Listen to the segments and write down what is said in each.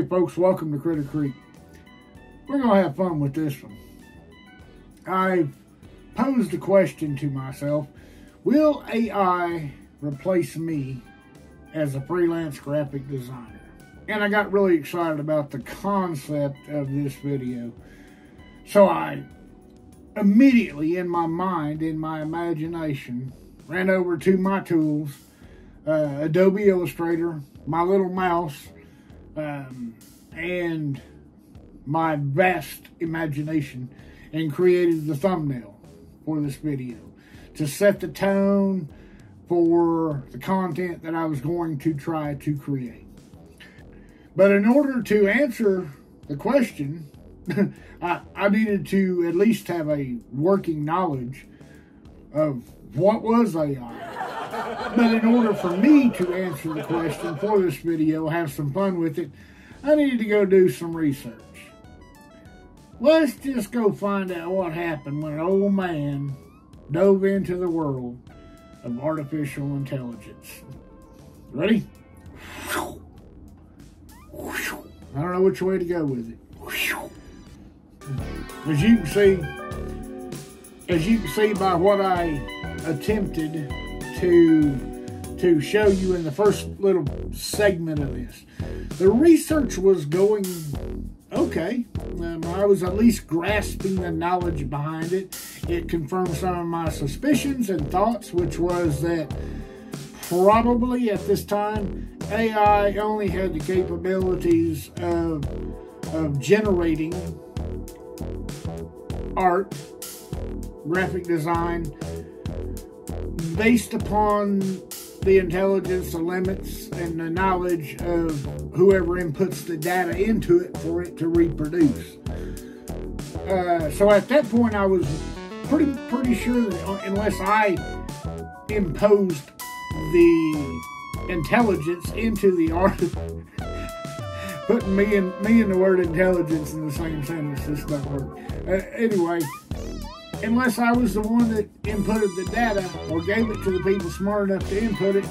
Hey folks, welcome to Critter Creek. We're going to have fun with this one. I posed a question to myself: will AI replace me as a freelance graphic designer? And I got really excited about the concept of this video. So I immediately, in my mind, in my imagination, ran over to my tools, Adobe Illustrator, my little mouse, and my vast imagination, and created the thumbnail for this video to set the tone for the content that I was going to try to create. But in order to answer the question, I needed to at least have a working knowledge of what was AI. But in order for me to answer the question for this video, have some fun with it, I needed to go do some research. Let's just go find out what happened when an old man dove into the world of artificial intelligence. Ready? I don't know which way to go with it. As you can see by what I attempted to show you in the first little segment of this, the research was going okay. I was at least grasping the knowledge behind it. It confirmed some of my suspicions and thoughts, which was that probably at this time AI only had the capabilities of generating art, graphic design, based upon the intelligence, the limits, and the knowledge of whoever inputs the data into it for it to reproduce. So at that point, I was pretty sure that unless I imposed the intelligence into the art, putting me and the word intelligence in the same sentence, this doesn't work. Anyway, unless I was the one that inputted the data or gave it to the people smart enough to input it,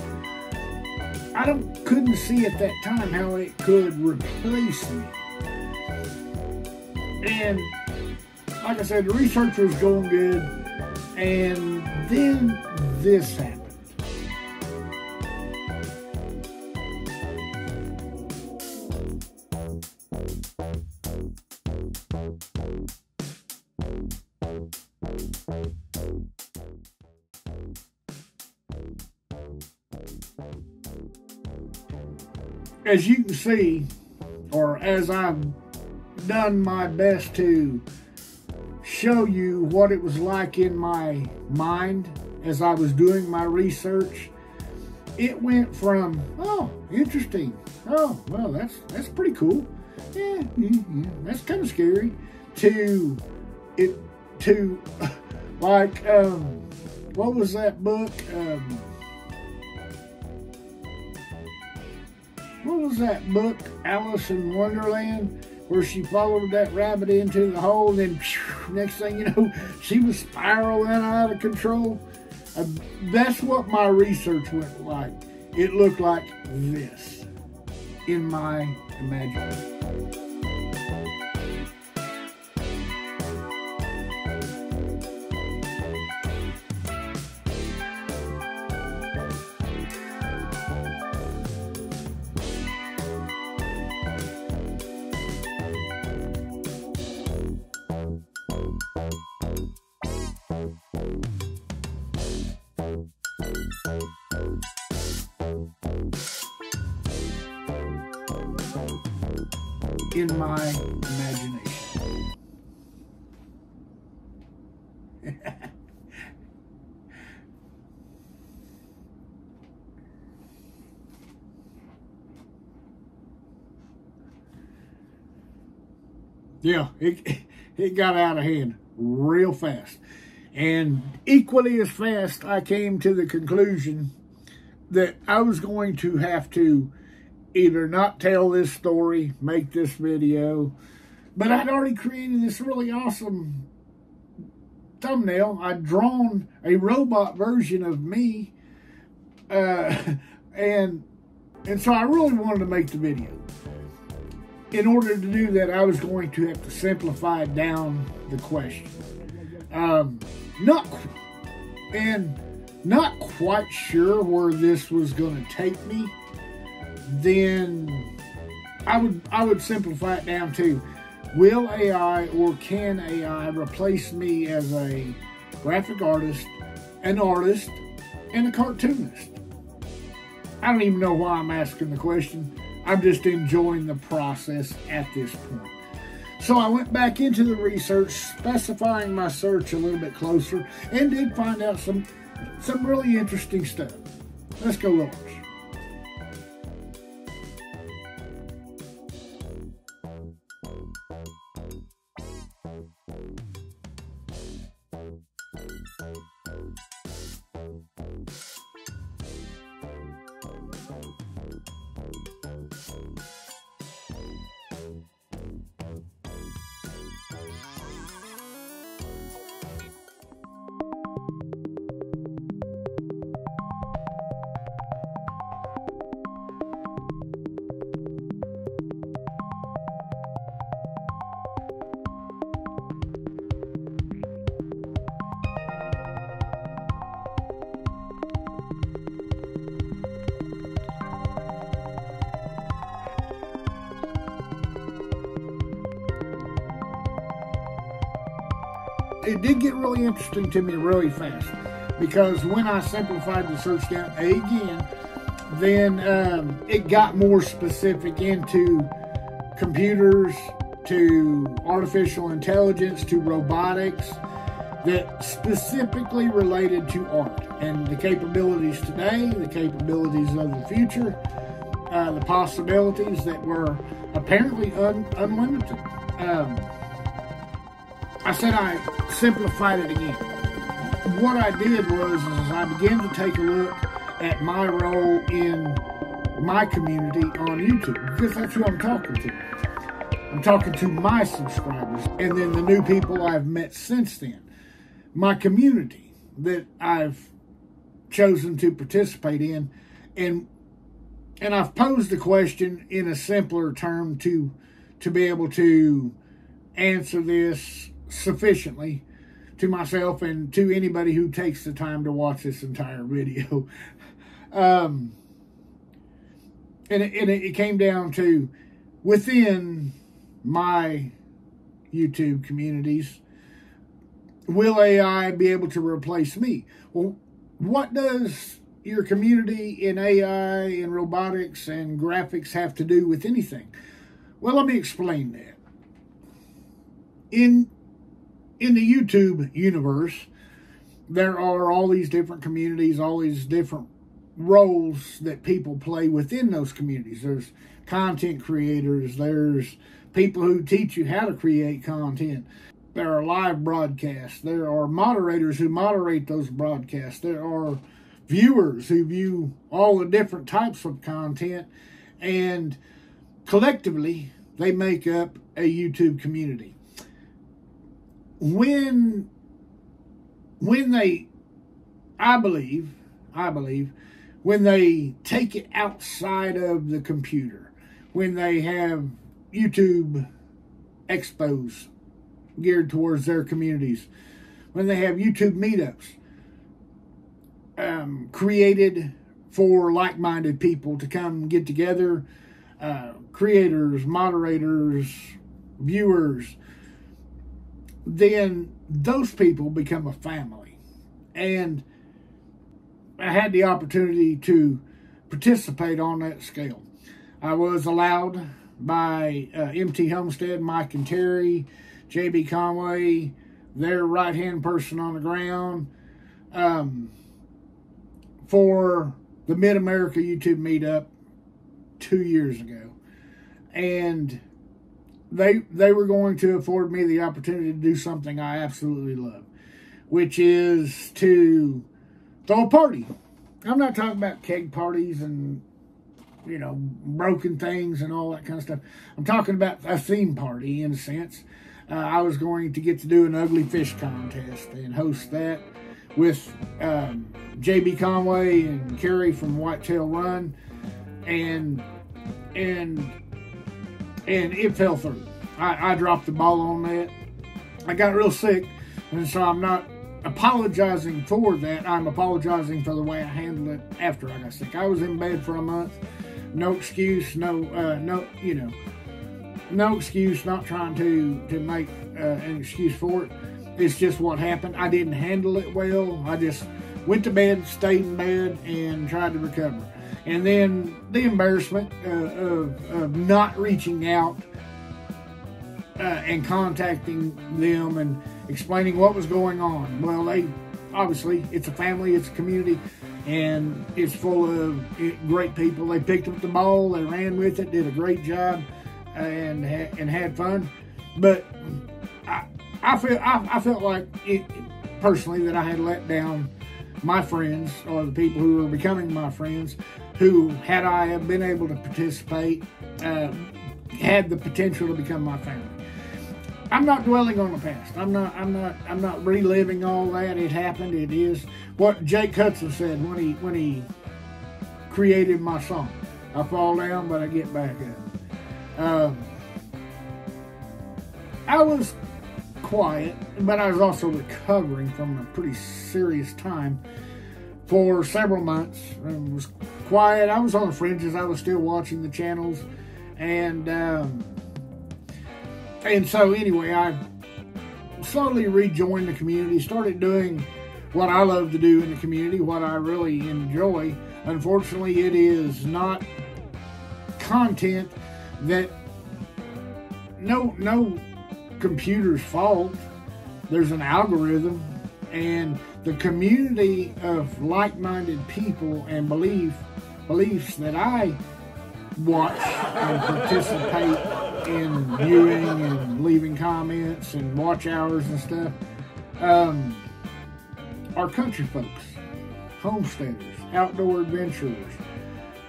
I couldn't see at that time how it could replace me. And like I said, the research was going good, and then this happened. As you can see, or as I've done my best to show you what it was like in my mind as I was doing my research, it went from, oh, interesting, oh, well, that's pretty cool, yeah, that's kind of scary, to like, what was that book? What was that book, Alice in Wonderland, where she followed that rabbit into the hole, and then next thing you know, she was spiraling out of control? That's what my research went like. It looked like this in my imagination. In my imagination. Yeah, it got out of hand real fast. And equally as fast, I came to the conclusion that I was going to have to either not tell this story, make this video, but I'd already created this really awesome thumbnail. I'd drawn a robot version of me, and so I really wanted to make the video. in order to do that, I was going to have to simplify down the question. Not quite sure where this was going to take me. Then I would simplify it down to, will AI or can AI replace me as a graphic artist, an artist, and a cartoonist? I don't even know why I'm asking the question. I'm just enjoying the process at this point. So I went back into the research, specifying my search a little bit closer, and did find out some really interesting stuff. Let's go look. It did get really interesting to me really fast, because when I simplified the search down again, then it got more specific into computers, to artificial intelligence, to robotics, that specifically related to art and the capabilities today, the capabilities of the future, the possibilities that were apparently unlimited. I said I simplified it again. What I did was I began to take a look at my role in my community on YouTube, because that's who I'm talking to. I'm talking to my subscribers, and then the new people I've met since then. My community that I've chosen to participate in, and I've posed the question in a simpler term to be able to answer this sufficiently to myself and to anybody who takes the time to watch this entire video. And it came down to, within my YouTube communities, will AI be able to replace me? Well, what does your community in AI and robotics and graphics have to do with anything? Well, let me explain that. In the YouTube universe, there are all these different communities, all these different roles that people play within those communities. There's content creators, there's people who teach you how to create content, there are live broadcasts, there are moderators who moderate those broadcasts, there are viewers who view all the different types of content, and collectively they make up a YouTube community. When they, I believe, when they take it outside of the computer, when they have YouTube expos geared towards their communities, when they have YouTube meetups created for like-minded people to come get together, creators, moderators, viewers, then those people become a family. And I had the opportunity to participate on that scale. I was allowed by MT Homestead, Mike and Terry, JB Conway, their right-hand person on the ground, for the Mid-America YouTube meetup 2 years ago. And they were going to afford me the opportunity to do something I absolutely love, which is to throw a party. I'm not talking about keg parties and, you know, broken things and all that kind of stuff. I'm talking about a theme party, in a sense. I was going to get to do an ugly fish contest and host that with JB Conway and Kerry from Whitetail Run, and and it fell through. I dropped the ball on that. I got real sick, and so I'm not apologizing for that. I'm apologizing for the way I handled it after I got sick. I was in bed for a month. No excuse, no excuse, not trying to make an excuse for it. It's just what happened. I didn't handle it well. I just went to bed, stayed in bed, and tried to recover. And then the embarrassment of not reaching out and contacting them and explaining what was going on. Well, obviously, it's a family, it's a community, and it's full of great people. They picked up the ball, they ran with it, did a great job, and had fun. But I felt like personally that I had let down my friends, or the people who were becoming my friends, who, had I been able to participate, had the potential to become my family. I'm not dwelling on the past. I'm not reliving all that. It happened. It is what Jake Hudson said when he created my song. I fall down, but I get back up. I was quiet, but I was also recovering from a pretty serious time for several months. I was quiet. I was on the fringes. I was still watching the channels, and so anyway, I slowly rejoined the community, started doing what I love to do in the community, what I really enjoy. Unfortunately, it is not content that no computer's fault. There's an algorithm, and the community of like-minded people and beliefs that I watch and participate in viewing and leaving comments and watch hours and stuff are country folks, homesteaders, outdoor adventurers,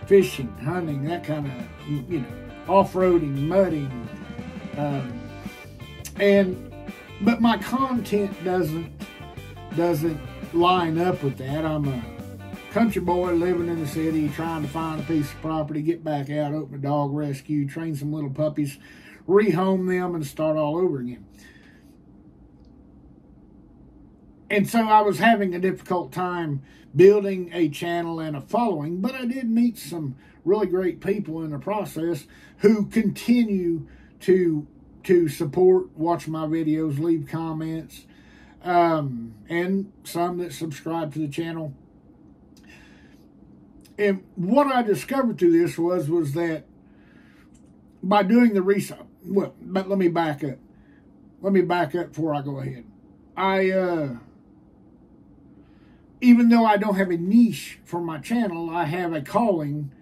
fishing, hunting, that kind of, off-roading, mudding, but my content doesn't line up with that. I'm a country boy living in the city, trying to find a piece of property, get back out, open a dog rescue, train some little puppies, rehome them, and start all over again. And so I was having a difficult time building a channel and a following, but I did meet some really great people in the process who continue to support, watch my videos, leave comments, and some that subscribe to the channel. And what I discovered through this was that by doing the research, but let me back up. Let me back up before I go ahead. Even though I don't have a niche for my channel, I have a calling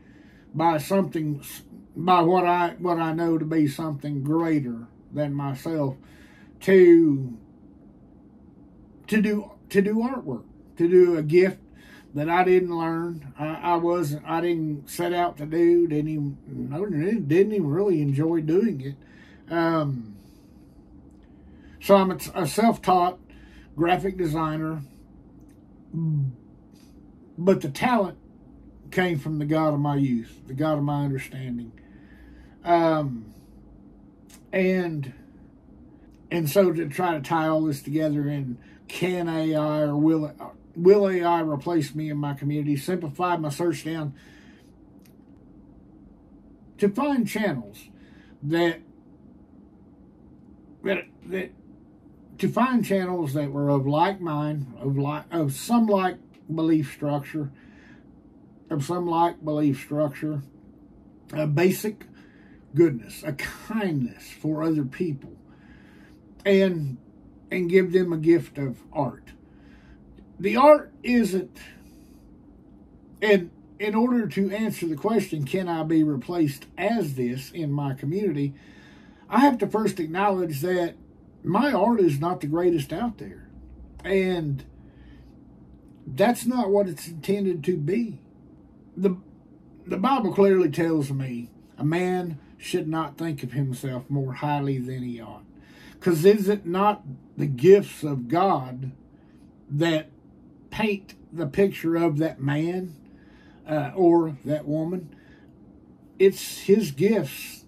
by what I know to be something greater than myself to do artwork, to do a gift that I didn't learn. I didn't set out to do. Didn't even really enjoy doing it. So I'm a self-taught graphic designer, but the talent came from the God of my youth, the God of my understanding. And so to try to tie all this together in, can AI or will AI replace me in my community? Simplified my search down to find channels that were of like mind, of some like belief structure, a basic goodness, a kindness for other people, and give them a gift of art. The art isn't, and in order to answer the question, can I be replaced as this in my community, I have to first acknowledge that my art is not the greatest out there. And that's not what it's intended to be. The Bible clearly tells me a man should not think of himself more highly than he ought. Because is it not the gifts of God that paint the picture of that man or that woman? It's his gifts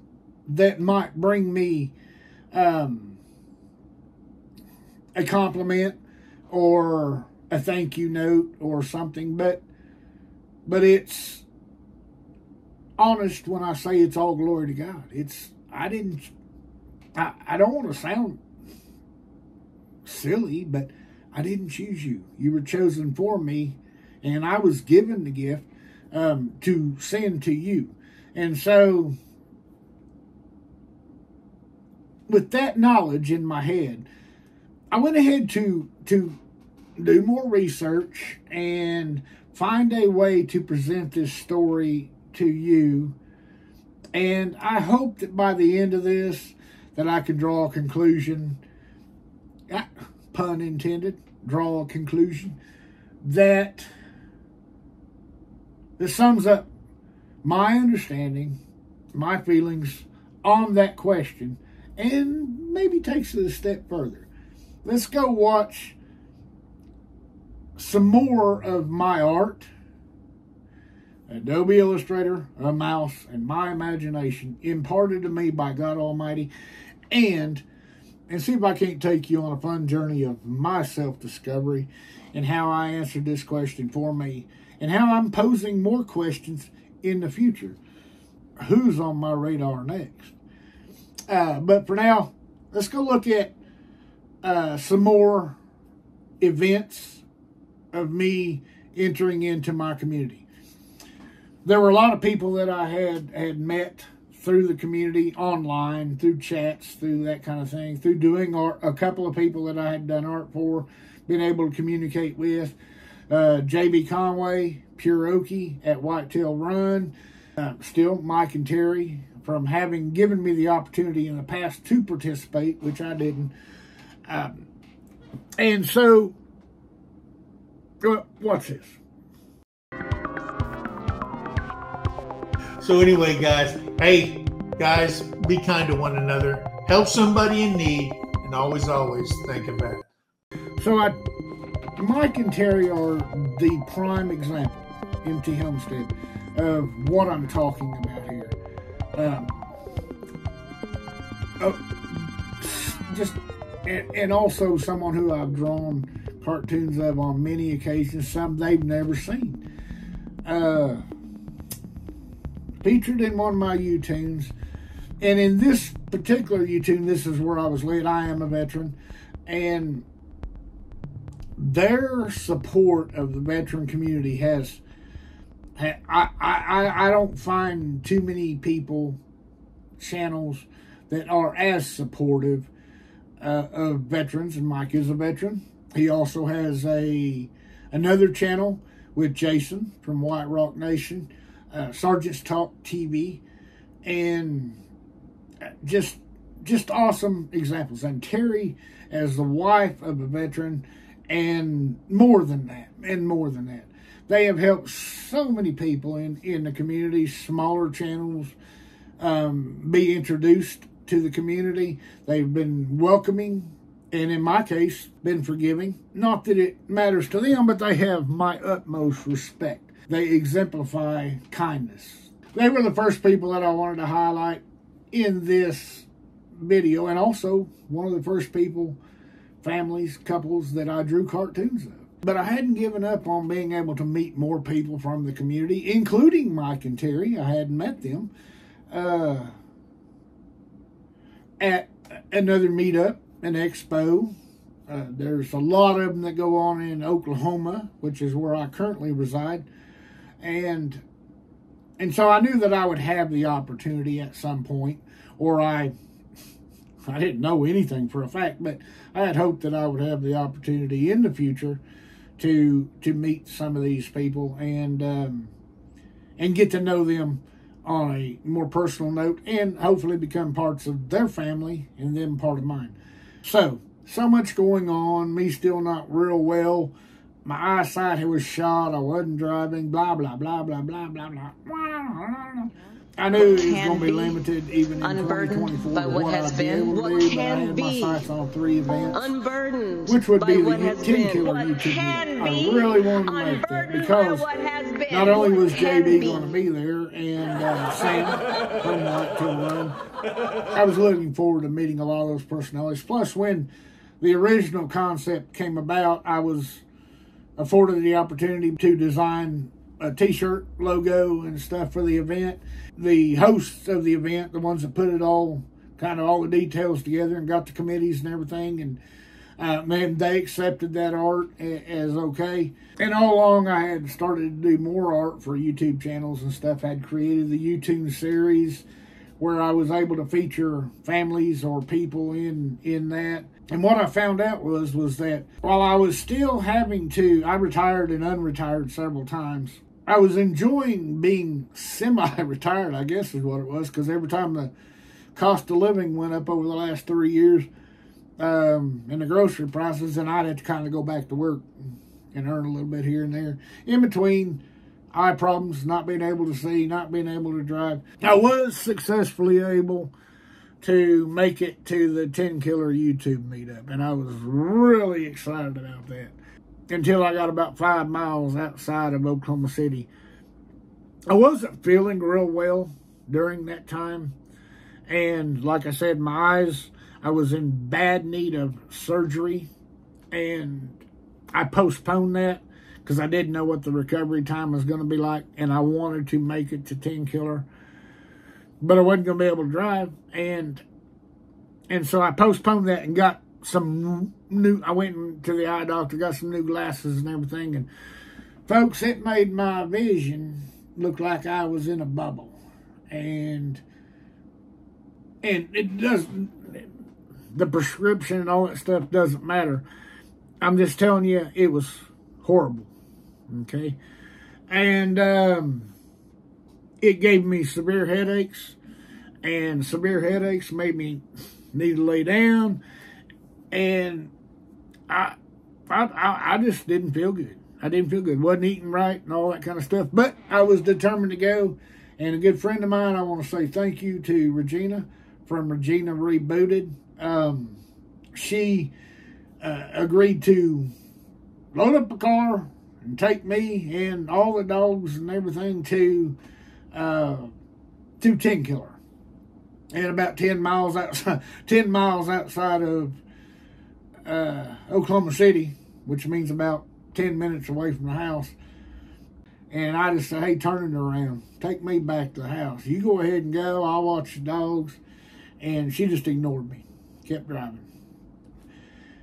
that might bring me a compliment or a thank you note or something, but it's honest when I say it's all glory to God. I don't want to sound silly, but I didn't choose you. You were chosen for me, and I was given the gift to send to you. And so, with that knowledge in my head, I went ahead to do more research and find a way to present this story to you. And I hope that by the end of this, that I can draw a conclusion, pun intended, draw a conclusion that sums up my understanding, my feelings on that question, and maybe takes it a step further. Let's go watch some more of my art, Adobe Illustrator, a mouse, and my imagination imparted to me by God Almighty, and see if I can't take you on a fun journey of my self-discovery and how I answered this question for me, and how I'm posing more questions in the future. Who's on my radar next? But for now, let's go look at some more events of me entering into my community. There were a lot of people that I had met through the community, online, through chats, through that kind of thing, through doing art. A couple of people that I had done art for, been able to communicate with. J.B. Conway, Pure Okie at Whitetail Run. Still, Mike and Terry, from having given me the opportunity in the past to participate, which I didn't. And so, what's this? So anyway, guys, hey, guys, be kind to one another. Help somebody in need, and always think of that. So Mike and Terry are the prime example, MT Homestead, of what I'm talking about here. And also someone who I've drawn cartoons of on many occasions, some they've never seen. Featured in one of my YouTunes, and in this particular YouTube, this is where I was led. I am a veteran, and their support of the veteran community has, I don't find too many people, channels that are as supportive of veterans, and Mike is a veteran. He also has another channel with Jason from White Rock Nation, Sergeant's Talk TV, and just awesome examples. And Terry as the wife of a veteran, and more than that. They have helped so many people in the community, smaller channels, be introduced to the community. They've been welcoming, and in my case, been forgiving. Not that it matters to them, but they have my utmost respect. They exemplify kindness. They were the first people that I wanted to highlight in this video, and also one of the first people, families, couples that I drew cartoons of. But I hadn't given up on being able to meet more people from the community, including Mike and Terry. I hadn't met them at another meetup, an expo. There's a lot of them that go on in Oklahoma, which is where I currently reside. And so I knew that I would have the opportunity at some point, or I didn't know anything for a fact, but I had hoped that I would have the opportunity in the future to meet some of these people and get to know them on a more personal note, and hopefully become parts of their family and them part of mine. So much going on, me still not real well. My eyesight was shot, I wasn't driving, blah, blah, blah, blah, blah, blah, blah. I knew it was going to be limited even in 2024 by what has been, what can be. I had my sights on 3 events, unburdened, which would be the 10 killer YouTube video. I really wanted to make that because not only was JB going to be there and Sam from Light to Run, I was looking forward to meeting a lot of those personalities. Plus, when the original concept came about, I was afforded the opportunity to design a t-shirt logo and stuff for the event. The hosts of the event, the ones that put it all, kind of all the details together and got the committees and everything, and man, they accepted that art as okay. And all along I had started to do more art for YouTube channels and stuff. I had created the YouTube series where I was able to feature families or people in that. And what I found out was that while I was still having to, I retired and unretired several times, I was enjoying being semi-retired, I guess is what it was, because every time the cost of living went up over the last 3 years, and the grocery prices, and I'd have to kind of go back to work and earn a little bit here and there. In between eye problems, not being able to see, not being able to drive, I was successfully able to make it to the 10 Killer YouTube meetup, and I was really excited about that until I got about 5 miles outside of Oklahoma City. I wasn't feeling real well during that time, and like I said, my eyes, I was in bad need of surgery, and I postponed that because I didn't know what the recovery time was going to be like, and I wanted to make it to 10 Killer, but I wasn't going to be able to drive, and so I postponed that and got some new, I went to the eye doctor, got some new glasses and everything, and folks, it made my vision look like I was in a bubble, and it doesn't, the prescription and all that stuff doesn't matter. I'm just telling you, it was horrible, okay? And it gave me severe headaches, and severe headaches made me need to lay down, and I just didn't feel good. I didn't feel good. Wasn't eating right and all that kind of stuff, but I was determined to go, and a good friend of mine, I want to say thank you to Regina from Regina Rebooted. She agreed to load up a car and take me and all the dogs and everything to 10 Killer, and about 10 miles outside of Oklahoma City, which means about 10 minutes away from the house. And I just said, hey, turn it around, take me back to the house. You go ahead and go, I'll watch the dogs. And she just ignored me, kept driving.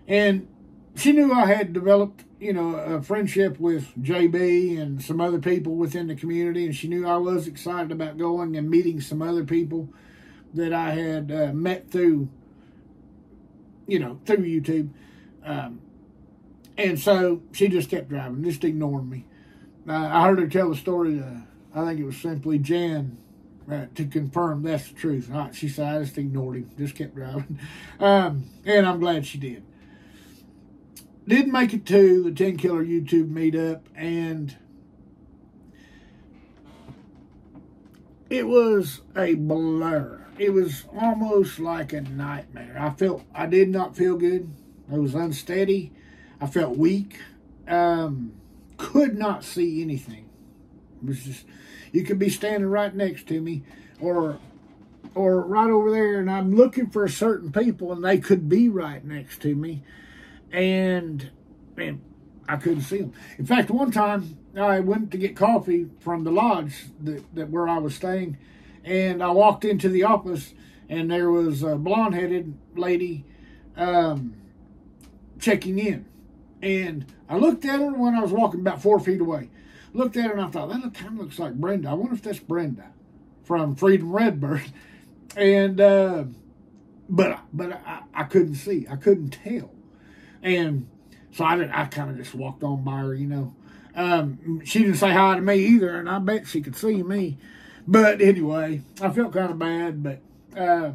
And she knew I had developed, a friendship with JB and some other people within the community, and she knew I was excited about going and meeting some other people that I had met through YouTube. And so she just kept driving, just ignoring me. I heard her tell the story, I think it was simply Jan, to confirm that's the truth. She said, I just ignored him, just kept driving. And I'm glad she did. Did make it to the 10 Killer YouTube meetup, and it was a blur. It was almost like a nightmare. I did not feel good. I was unsteady. I felt weak. Could not see anything. It was just, you could be standing right next to me or right over there, and I'm looking for certain people, and they could be right next to me, and I couldn't see them. In fact, one time I went to get coffee from the lodge that where I was staying, and I walked into the office, and there was a blonde-headed lady checking in. And I looked at her when I was walking about 4 feet away. Looked at her and I thought, that kind of looks like Brenda. I wonder if that's Brenda from Freedom Redbird. And but I couldn't see. I couldn't tell. And so I kind of just walked on by her, She didn't say hi to me either, and I bet she could see me. But anyway, I felt kind of bad, but I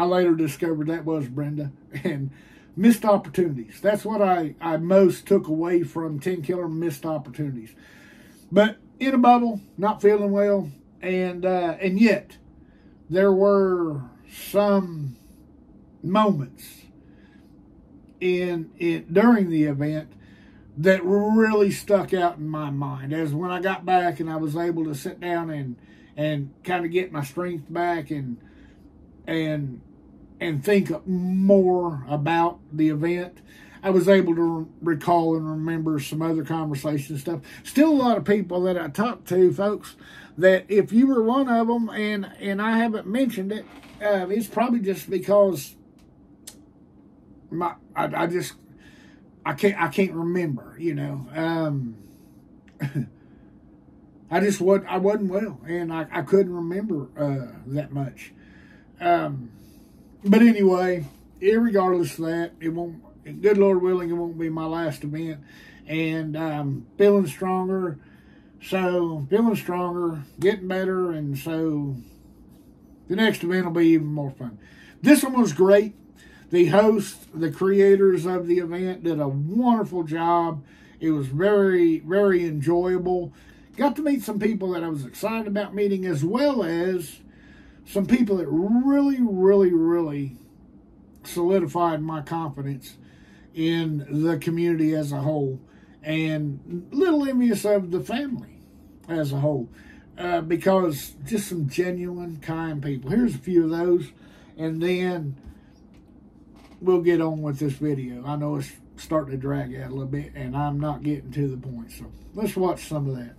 later discovered that was Brenda. And missed opportunities. That's what I most took away from 10 Killer, missed opportunities. But in a bubble, not feeling well, and yet there were some moments during the event that really stuck out in my mind as when I got back and I was able to sit down and kind of get my strength back and think more about the event. I was able to recall and remember some other conversations and stuff. Still a lot of people that I talked to, folks, that if you were one of them and I haven't mentioned it, it's probably just because I can't remember, you know. I wasn't well, and I couldn't remember that much. But anyway, irregardless of that, it won't. Good Lord willing, it won't be my last event, and feeling stronger. So feeling stronger, getting better, and so the next event will be even more fun. This one was great. The hosts, the creators of the event did a wonderful job. It was very, very enjoyable. Got to meet some people that I was excited about meeting, as well as some people that really, really, really solidified my confidence in the community as a whole, and a little envious of the family as a whole, because just some genuine, kind people. Here's a few of those, and then we'll get on with this video. I know it's starting to drag out a little bit, and I'm not getting to the point, so let's watch some of that.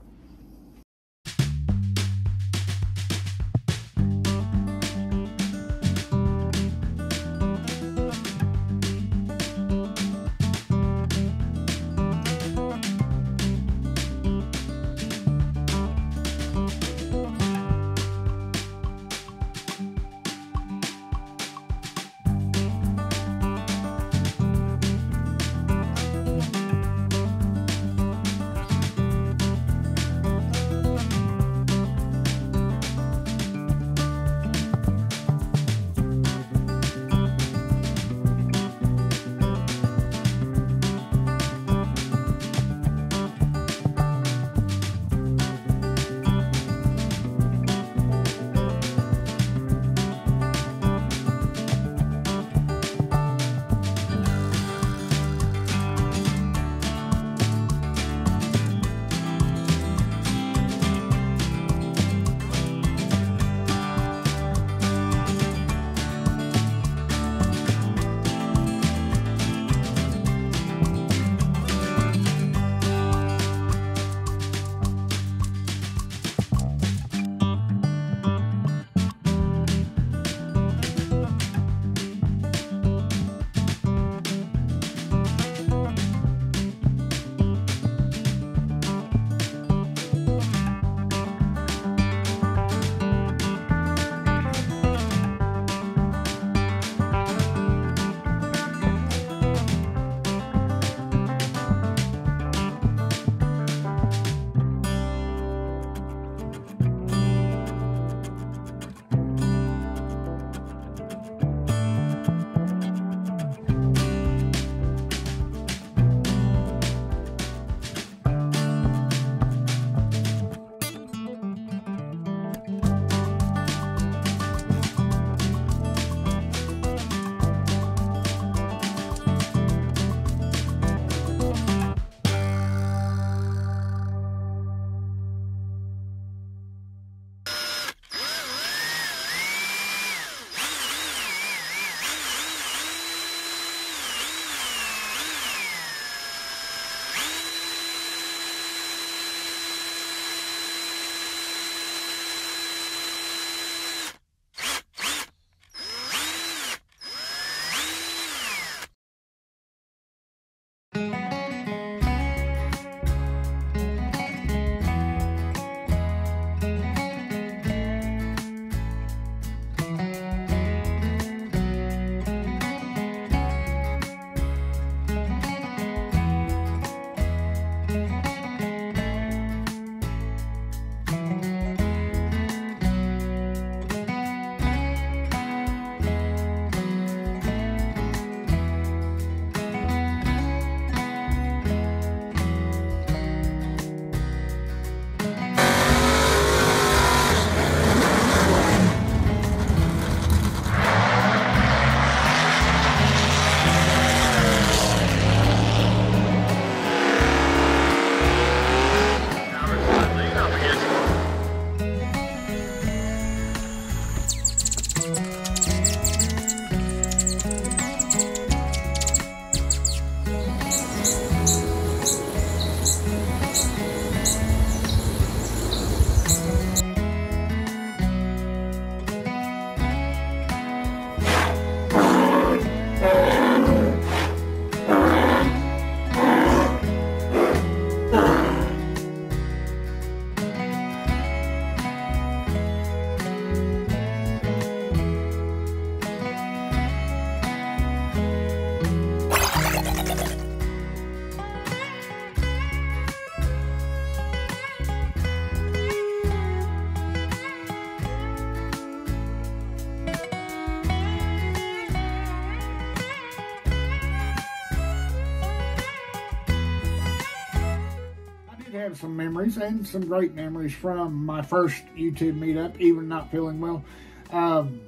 have some memories, and some great memories from my first YouTube meetup, even not feeling well. And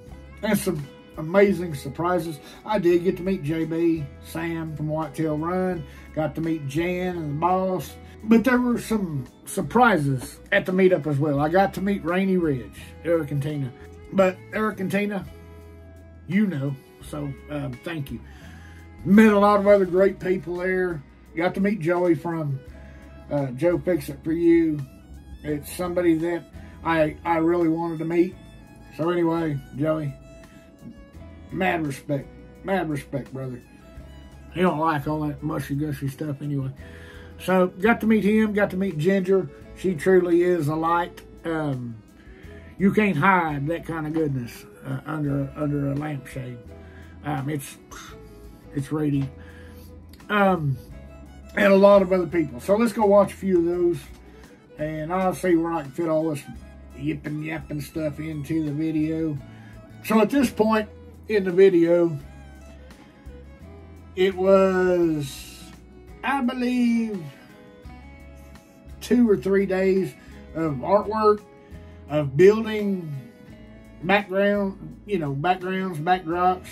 some amazing surprises. I did get to meet JB, Sam from Whitetail Run, got to meet Jan and the boss. But there were some surprises at the meetup as well. I got to meet Rainy Ridge, Eric and Tina. But Eric and Tina, you know, so thank you. Met a lot of other great people there. Got to meet Joey from Joe Fix It For You. It's somebody that I really wanted to meet. So anyway, Joey, mad respect, brother. He don't like all that mushy-gushy stuff anyway. So got to meet him, got to meet Ginger. She truly is a light. You can't hide that kind of goodness under a lampshade. It's radiant. And a lot of other people. So let's go watch a few of those, and I'll see where I can fit all this yapping stuff into the video. So at this point in the video, it was, I believe, 2 or 3 days of artwork, of building backgrounds, backdrops,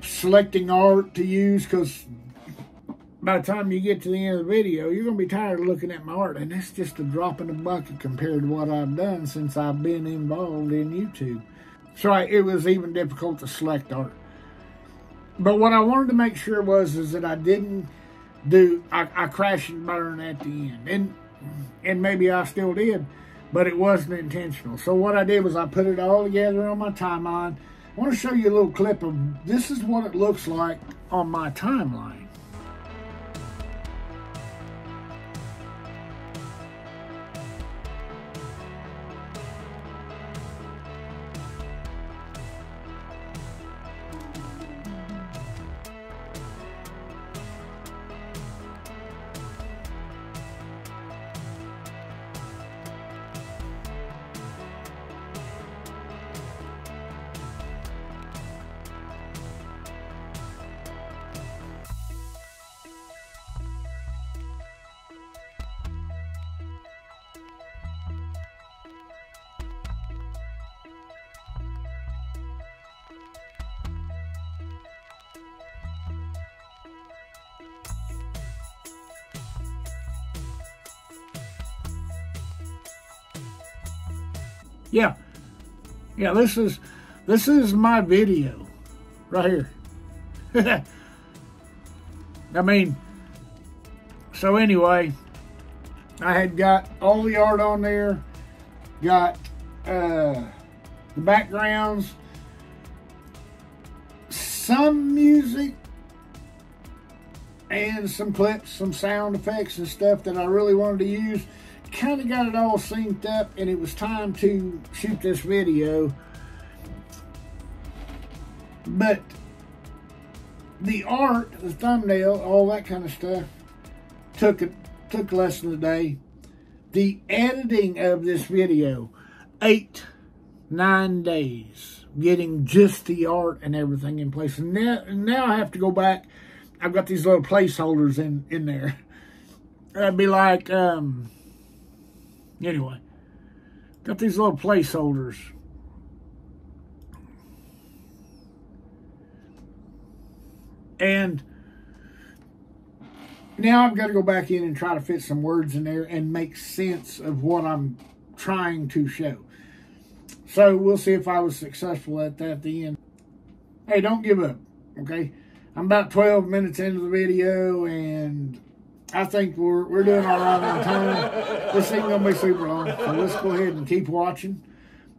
selecting art to use, because by the time you get to the end of the video, you're going to be tired of looking at my art, and that's just a drop in the bucket compared to what I've done since I've been involved in YouTube. So it was even difficult to select art. But what I wanted to make sure is that I didn't do, I crash and burn at the end. And maybe I still did, but it wasn't intentional. So what I did was I put it all together on my timeline. I want to show you a little clip of, this is what it looks like on my timeline. Yeah, this is my video right here. I mean, so anyway, I had got all the art on there, got the backgrounds, some music, and some clips, some sound effects and stuff that I really wanted to use. Kind of got it all synced up, and it was time to shoot this video. But the art, the thumbnail, all that kind of stuff took less than a day. The editing of this video, 8-9 days, getting just the art and everything in place. And now I have to go back. I've got these little placeholders in there. That'd be like anyway, got these little placeholders. And now I've got to go back in and try to fit some words in there and make sense of what I'm trying to show. So we'll see if I was successful at that at the end. Hey, don't give up, okay? I'm about 12 minutes into the video, and I think we're doing all right on time. This ain't gonna be super long, so let's go ahead and keep watching.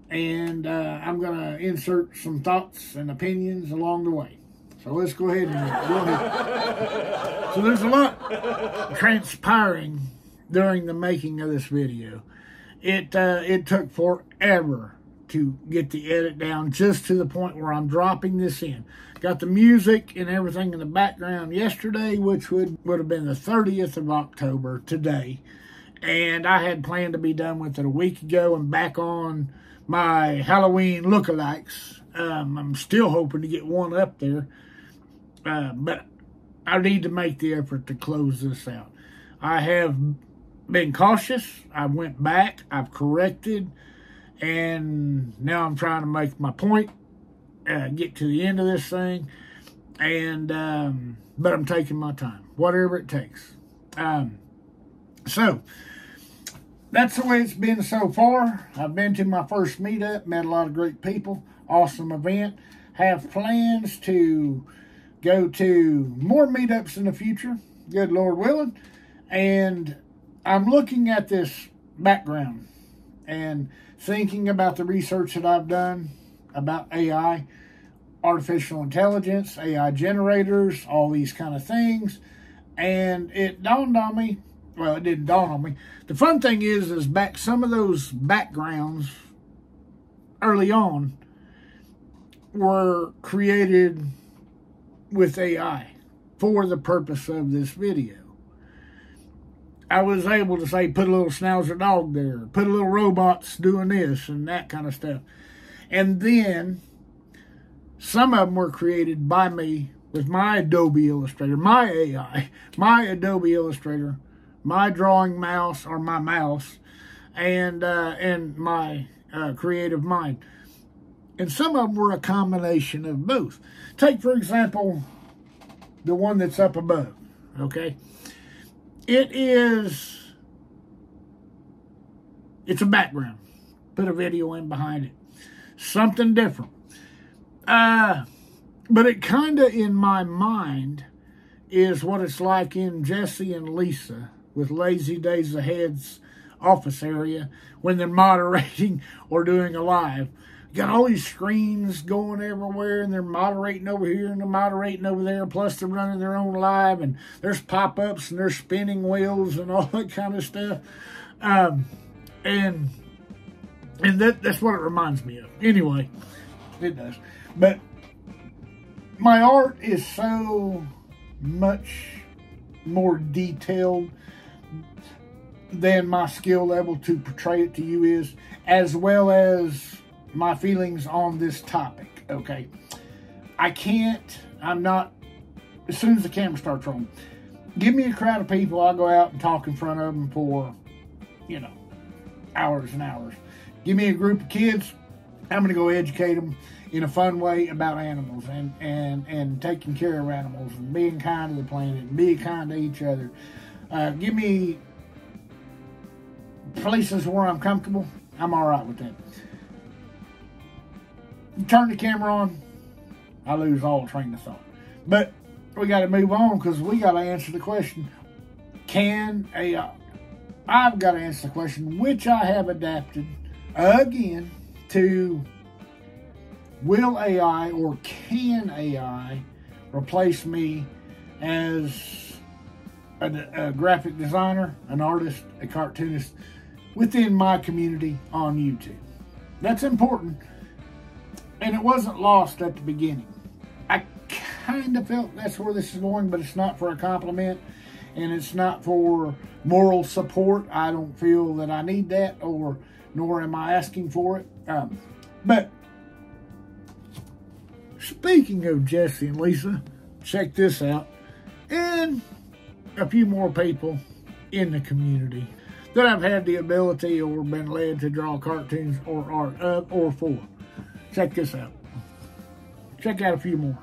And I'm gonna insert some thoughts and opinions along the way. So let's go ahead and go ahead. So there's a lot transpiring during the making of this video. It took forever to get the edit down, just to the point where I'm dropping this in. Got the music and everything in the background yesterday, which would have been the 30th of October today. And I had planned to be done with it a week ago and back on my Halloween lookalikes. I'm still hoping to get one up there. But I need to make the effort to close this out. I have been cautious. I went back, I've corrected, and now I'm trying to make my point, get to the end of this thing, and but I'm taking my time, whatever it takes. So that's the way it's been so far. I've been to my first meetup, met a lot of great people, awesome event. Have plans to go to more meetups in the future, good Lord willing. And I'm looking at this background and thinking about the research that I've done about AI, artificial intelligence, AI generators, all these kind of things. And it dawned on me, well, it didn't dawn on me. The fun thing is back some of those backgrounds early on were created with AI for the purpose of this video. I was able to say, put a little schnauzer dog there, put a little robots doing this and that kind of stuff. And then some of them were created by me with my Adobe Illustrator, my AI, my Adobe Illustrator, my drawing mouse or my mouse, and my creative mind. And some of them were a combination of both. Take, for example, the one that's up above, okay? It's a background. Put a video in behind it. Something different. But it kind of, in my mind, is what it's like in Jesse and Lisa with Lazy Days Ahead's office area when they're moderating or doing a live. You got all these screens going everywhere, and they're moderating over here and they're moderating over there, plus they're running their own live, and there's pop-ups and there's spinning wheels and all that kind of stuff. And that's what it reminds me of. Anyway, it does. But my art is so much more detailed than my skill level to portray it to you is, as well as my feelings on this topic, okay? I'm not, as soon as the camera starts rolling, give me a crowd of people, I'll go out and talk in front of them for, hours and hours. Give me a group of kids, I'm going to go educate them in a fun way about animals and taking care of animals and being kind to the planet and being kind to each other. Give me places where I'm comfortable, I'm all right with that. You turn the camera on, I lose all train of thought. But we got to move on because we got to answer the question, can AI? I've got to answer the question, which I have adapted again to, will AI or can AI replace me as a graphic designer, an artist, a cartoonist within my community on YouTube? That's important. And it wasn't lost at the beginning. I kind of felt that's where this is going, but it's not for a compliment, and it's not for moral support. I don't feel that I need that, nor am I asking for it. But speaking of Jesse and Lisa, check this out, and a few more people in the community that I've had the ability or been led to draw cartoons or art of or for. Check this out. Check out a few more.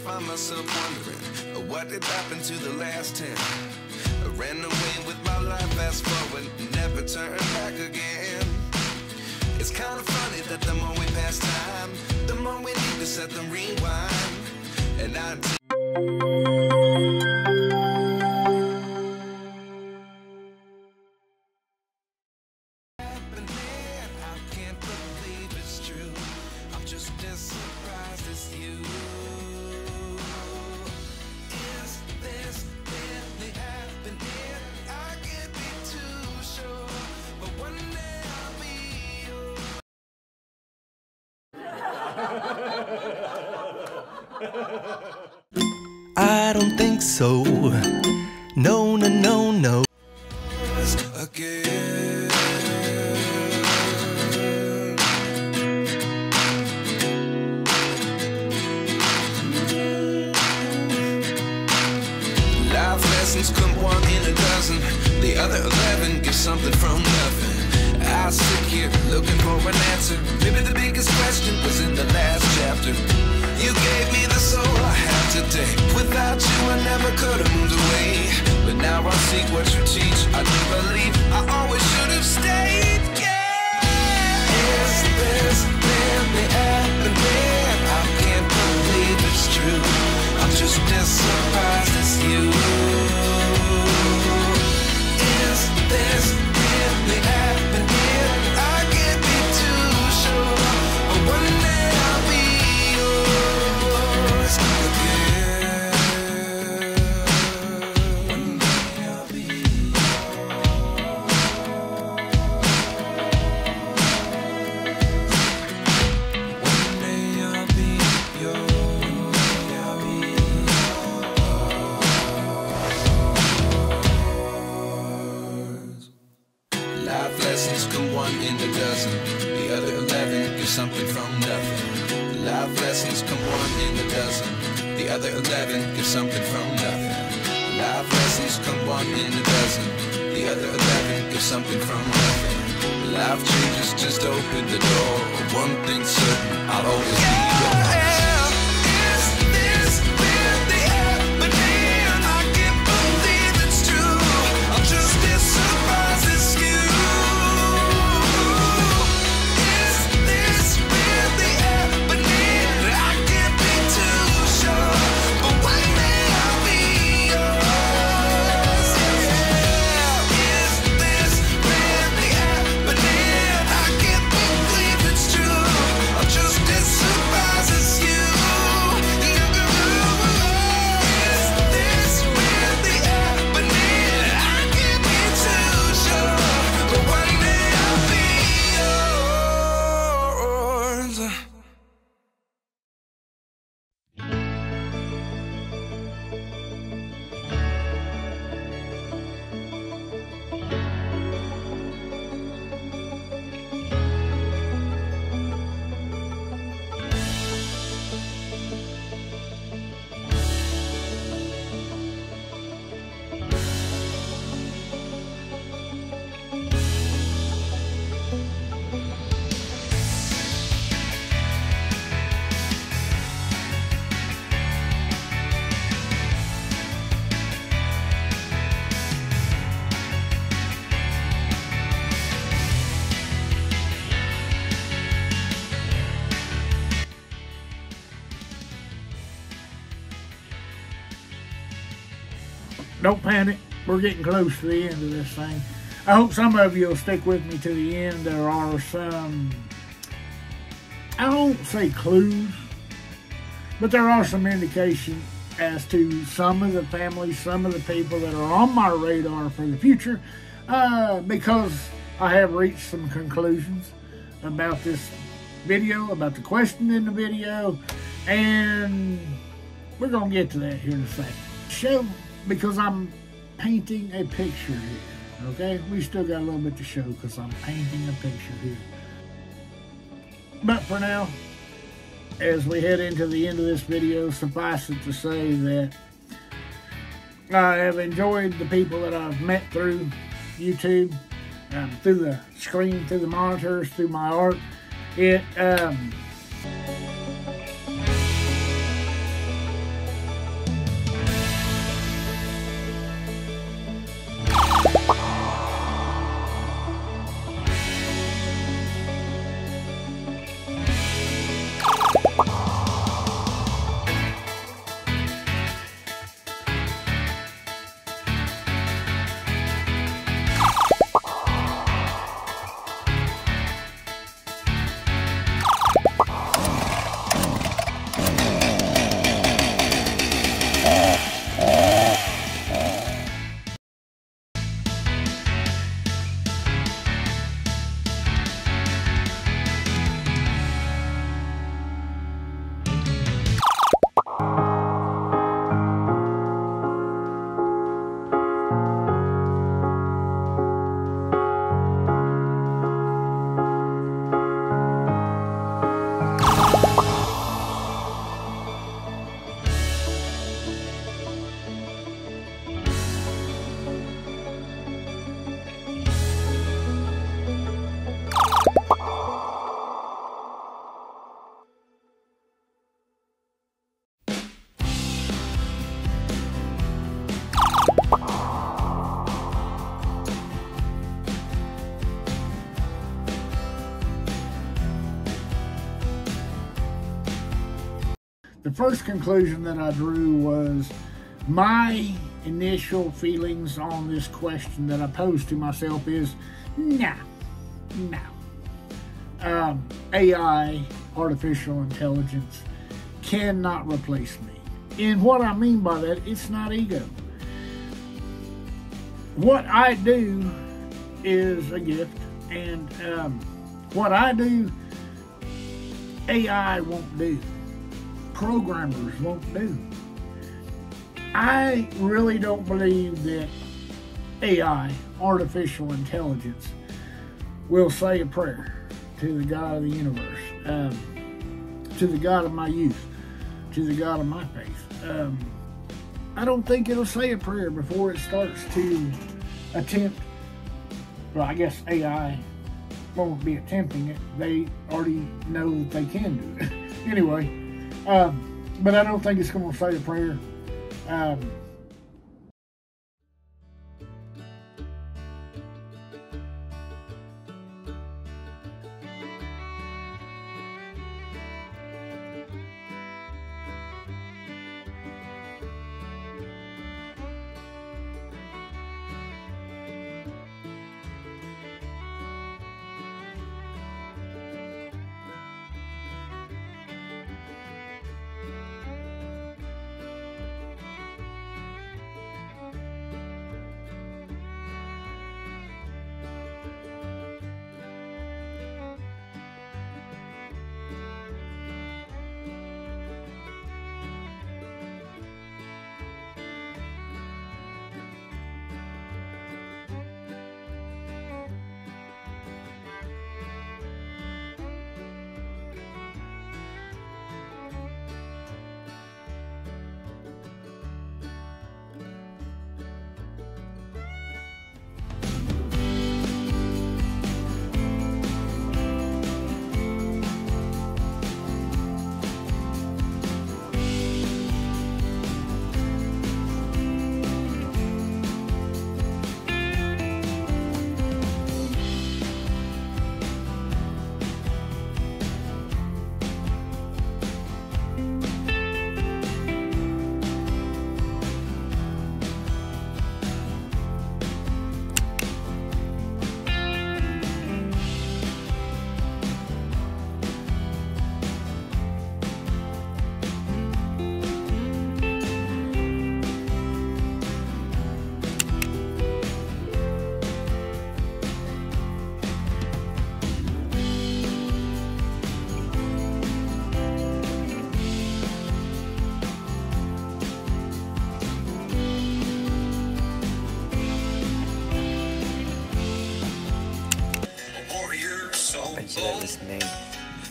find myself wondering what did happen to the last 10. I ran away with my life, fast forward, never turn back again. It's kind of funny that the more we pass time, the more we need to set them rewind. And I can't believe it's true. I'm just as surprised as you. Is this really happening? I can't be too sure, but one day I'll be yours. I don't think so. No, no, no, no. Again. Life lessons come one in a dozen. The other 11 give something from nothing. I sit here looking for an answer. Maybe the biggest question was in the last chapter. You gave me the soul I have today. Without you I never could have moved away. But now I see what you teach. I do believe I always should have stayed. Yeah. Is this really happening? I can't believe it's true. I'm just as surprised as you. Is this really happening? I can't be too sure, but one day I'll be yours again. One day I'll be yours. One day I'll be yours. Life lessons come one in a dozen. The other 11 give something from nothing. Life lessons come one in a dozen. The other 11 give something from nothing. Life lessons come one in a dozen. The other 11 give something from nothing. Life changes just open the door. One thing's certain, I'll always be yours. Is this really happening? I can't believe it's true. I'm just as surprised as you. Is this really happening? I can't be too sure, but one day I'll be yours. Yeah. Is this really happening? I can't believe it's true. I'm just as surprised as you. Is this really happening? I can't be too sure, but one day I'll be yours. Don't panic. We're getting close to the end of this thing. I hope some of you will stick with me to the end. There are some, I won't say clues, but there are some indication as to some of the families, some of the people that are on my radar for the future, because I have reached some conclusions about this video, about the question in the video, and we're going to get to that here in a second. Show, because I'm painting a picture here, okay? We still got a little bit to show because I'm painting a picture here. But for now, as we head into the end of this video, suffice it to say that I have enjoyed the people that I've met through YouTube, through the screen, through the monitors, through my art. first conclusion that I drew was my initial feelings on this question that I posed to myself is, no. AI, artificial intelligence, cannot replace me. And what I mean by that, it's not ego. What I do is a gift, and what I do, AI won't do. Programmers won't do. I really don't believe that AI, artificial intelligence, will say a prayer to the God of the universe, to the God of my youth, to the God of my faith. I don't think it'll say a prayer before it starts to attempt. Well, I guess AI won't be attempting it. They already know that they can do it. Anyway, but I don't think it's going to say a prayer.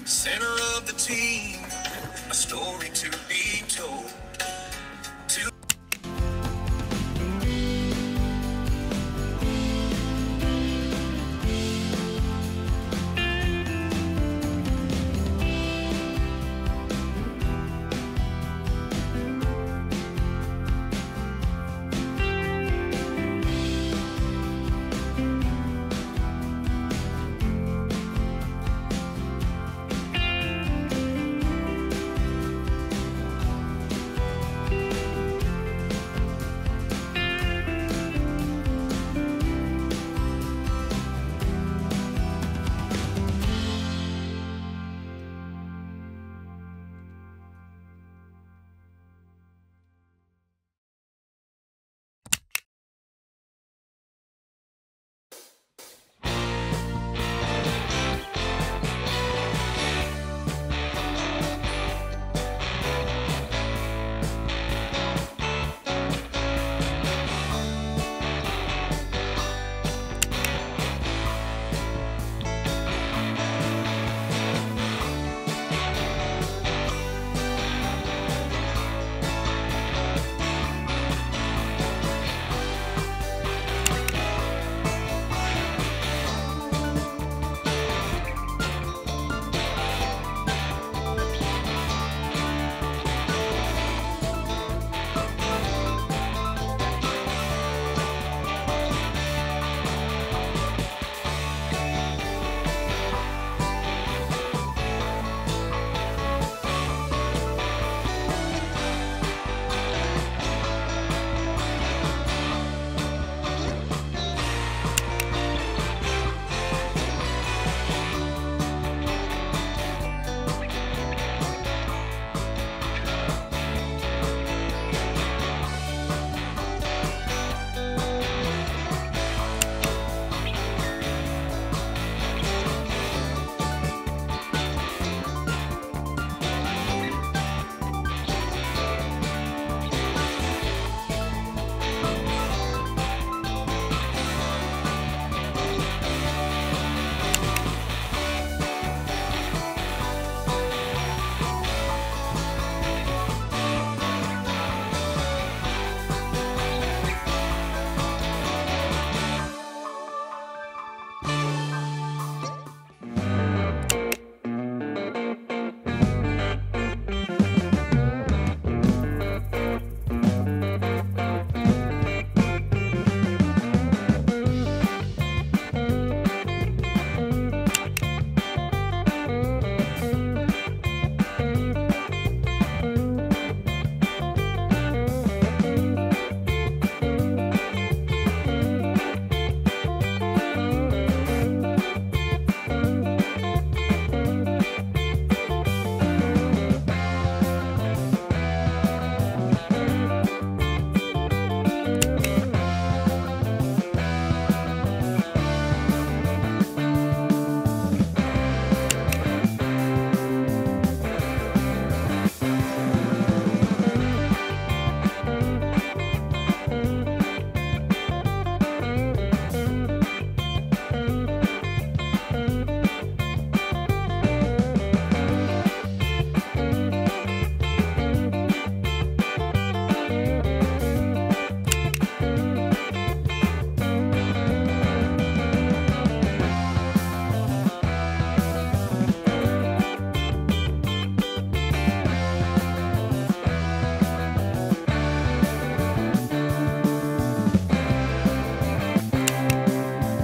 Center of the team, a story to be told.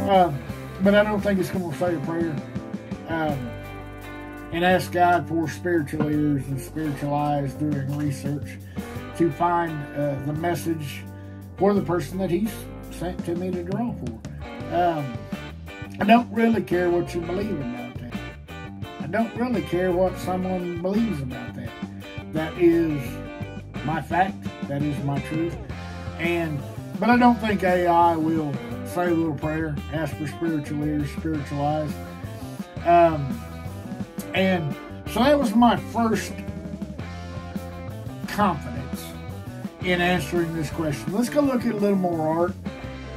But I don't think it's going to say a prayer. And ask God for spiritual ears and spiritual eyes during research to find the message for the person that He's sent to me to draw for. I don't really care what you believe about that. I don't really care what someone believes about that. That is my fact. That is my truth. But I don't think AI will say a little prayer, ask for spiritual ears, spiritual eyes. And so that was my first confidence in answering this question. Let's go look at a little more art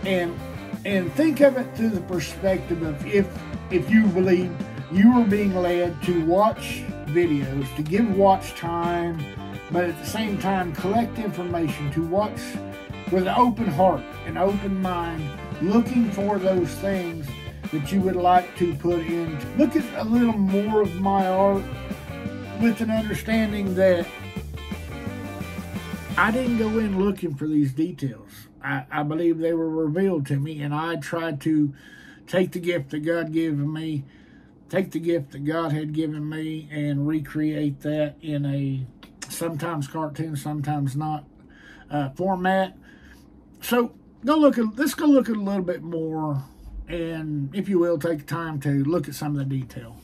and think of it through the perspective of if you believe you are being led to watch videos, to give watch time, but at the same time collect information, to watch with an open heart, an open mind, looking for those things that you would like to put in. Look at a little more of my art with an understanding that I didn't go in looking for these details. I believe they were revealed to me, and I tried to take the gift that God gave me, take the gift that God had given me, and recreate that in a sometimes cartoon, sometimes not format. So let's go look at a little bit more, and if you will, take time to look at some of the detail.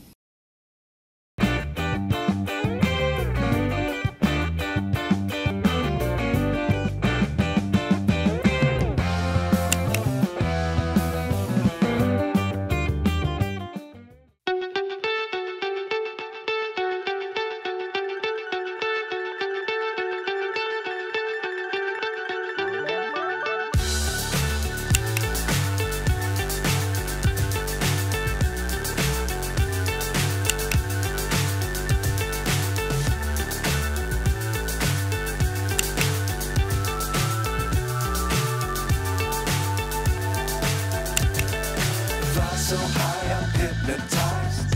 So high I'm hypnotized.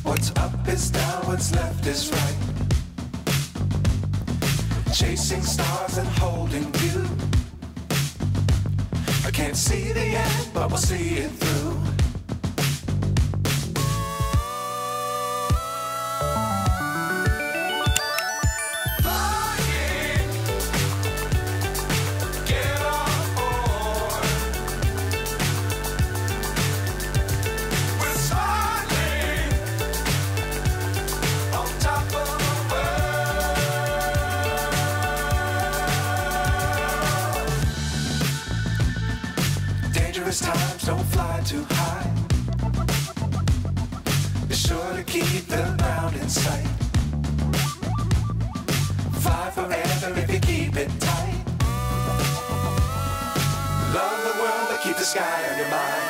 What's up is down, what's left is right. Chasing stars and holding you. I can't see the end, but we'll see it through. Times don't fly too high. Be sure to keep the ground in sight. Fly forever if you keep it tight. Love the world, but keep the sky on your mind.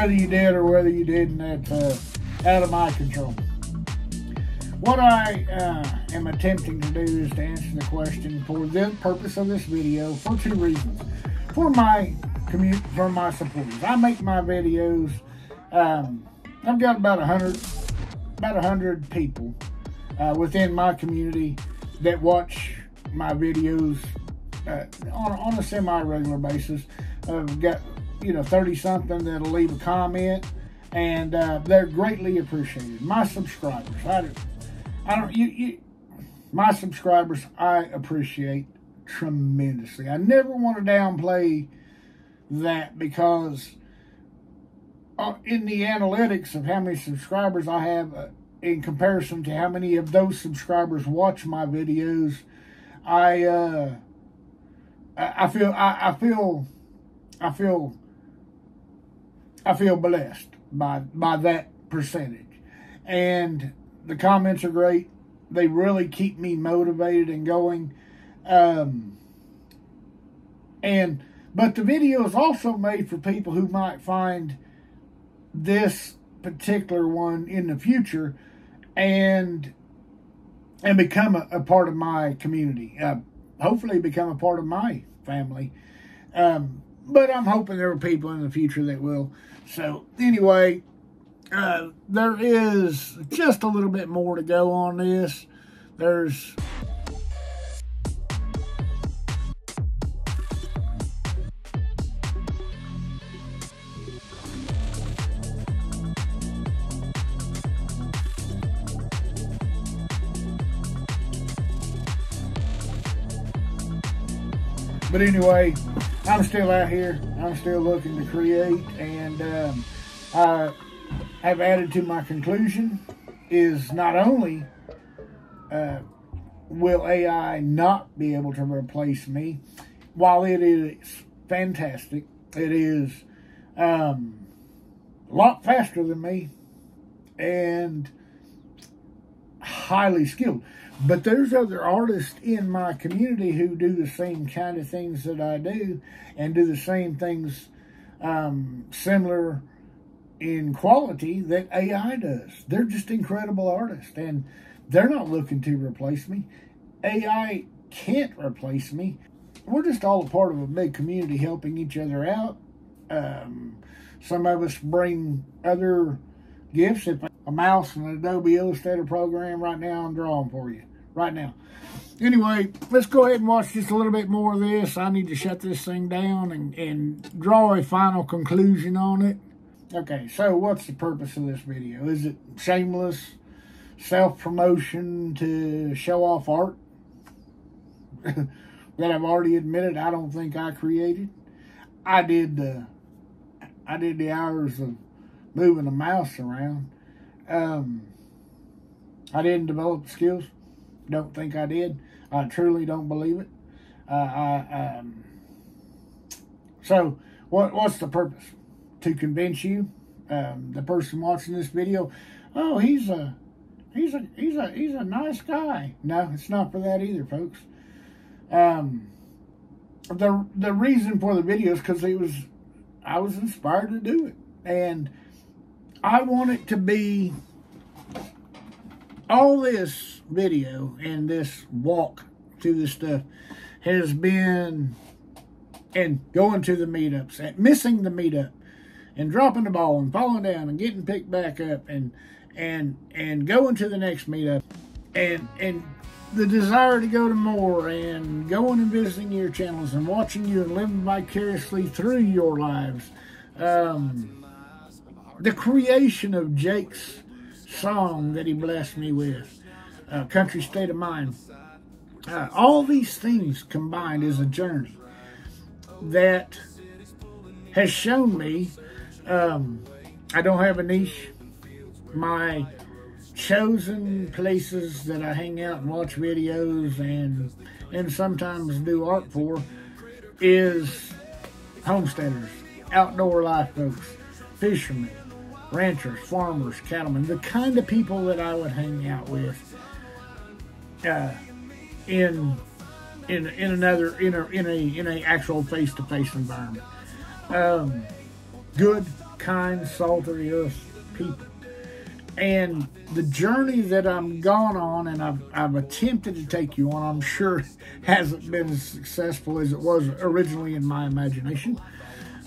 whether you did or whether you didn't, that's out of my control. What I am attempting to do is to answer the question for the purpose of this video for two reasons. For my supporters. I make my videos, I've got about 100 people within my community that watch my videos on a semi-regular basis. I've got 30 something that'll leave a comment, and they're greatly appreciated. My subscribers, my subscribers, I appreciate tremendously. I never want to downplay that, because in the analytics of how many subscribers I have in comparison to how many of those subscribers watch my videos, I feel blessed by that percentage. And the comments are great. They really keep me motivated and going. But the video is also made for people who might find this particular one in the future and become a part of my community. Hopefully become a part of my family. But I'm hoping there are people in the future that will. So anyway, there is just a little bit more to go on this. But anyway, I'm still out here. I'm still looking to create, and I have added to my conclusion is not only will AI not be able to replace me, while it is fantastic, it is a lot faster than me and highly skilled. But there's other artists in my community who do the same kind of things that I do, and do the same things similar in quality that AI does. They're just incredible artists, and they're not looking to replace me. AI can't replace me. We're just all a part of a big community helping each other out. Some of us bring other gifts. If a mouse and an Adobe Illustrator program right now, I'm drawing for you. Right now. Anyway, let's go ahead and watch just a little bit more of this. I need to shut this thing down and draw a final conclusion on it. Okay, so what's the purpose of this video? Is it shameless self-promotion to show off art that I've already admitted I don't think I created? I did the hours of moving a mouse around. I didn't develop skills. Don't think I did. I truly don't believe it. So what's the purpose? To convince you, the person watching this video, oh, he's a nice guy. No, it's not for that either, folks. The reason for the video is because I was inspired to do it, and I want it to be all this video and this walk through this stuff has been, and going to the meetups, and missing the meetup, and dropping the ball and falling down and getting picked back up, and going to the next meetup, and the desire to go to more, and going and visiting your channels and watching you and living vicariously through your lives. The creation of Jake's song that he blessed me with, Country State of Mind. All these things combined is a journey that has shown me I don't have a niche. My chosen places that I hang out and watch videos and sometimes do art for is homesteaders, outdoor life folks, fishermen, ranchers, farmers, cattlemen, the kind of people that I would hang out with in a actual face-to-face environment. Good, kind, salt of the earth people. And the journey that I'm gone on, and I've attempted to take you on, I'm sure hasn't been as successful as it was originally in my imagination,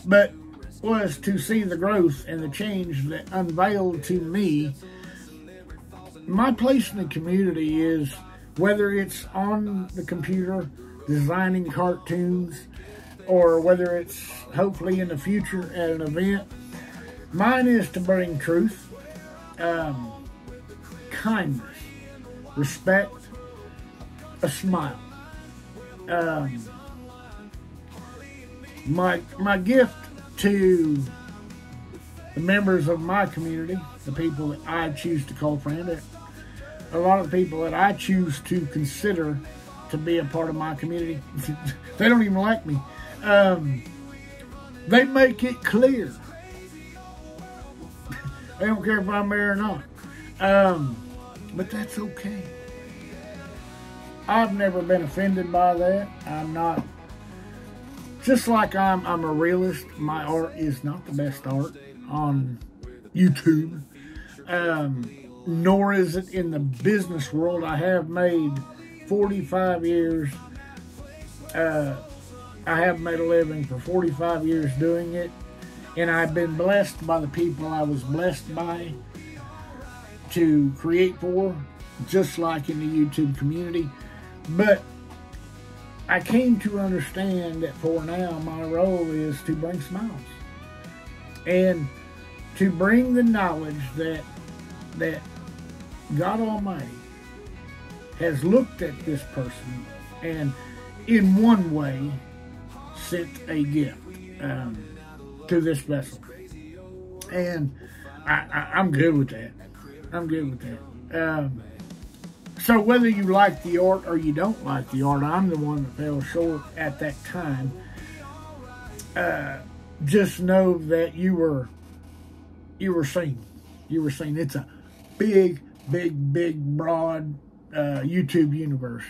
but was to see the growth and the change that unveiled to me. My place in the community is, whether it's on the computer designing cartoons, or whether it's hopefully in the future at an event, mine is to bring truth, kindness, respect, a smile. My gift to the members of my community, the people that I choose to call friend, a lot of the people that I choose to consider to be a part of my community, they don't even like me. They make it clear. They don't care if I'm there or not. But that's okay. I've never been offended by that. I'm not. Just like I'm a realist, my art is not the best art on YouTube. Nor is it in the business world. I have made 45 years. I have made a living for 45 years doing it. And I've been blessed by the people I was blessed by to create for, just like in the YouTube community. But I came to understand that for now, my role is to bring smiles. And to bring the knowledge that God Almighty has looked at this person and in one way sent a gift to this vessel. And I'm good with that. I'm good with that. So whether you like the art or you don't like the art, I'm the one that fell short at that time. Just know that you were seen. You were seen. It's a big, broad YouTube universe.